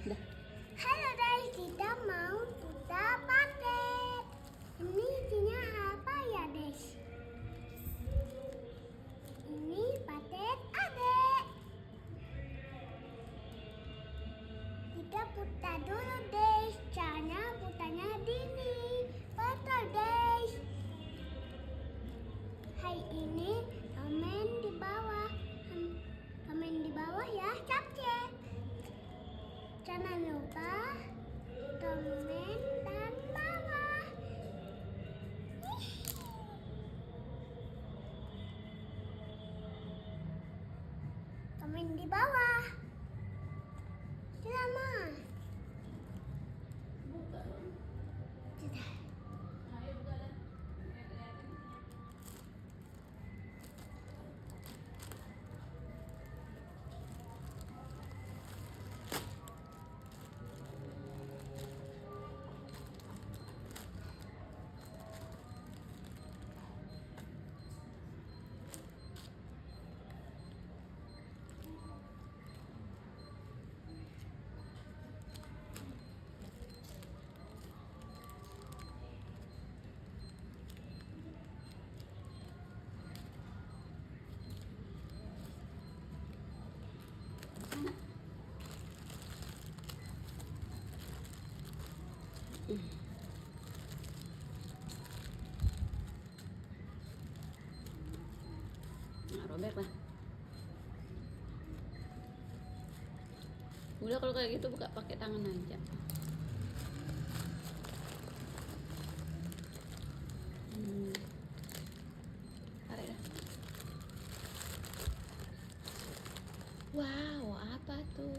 Dah. Halo guys, kita mau putar paket. Ini isinya apa ya guys? Ini paket adek. Kita putar dulu guys. Caranya putarnya gini. Putar guys. Hai ini komen di bawah. Komen di bawah ya, subscribe. Jangan lupa komen dan bawah. Komen di bawah. Selamat. Sudah. Nah, robek lah. Udah kalau kayak gitu buka pakai tangan aja. Tarik dah. Wow, apa tuh?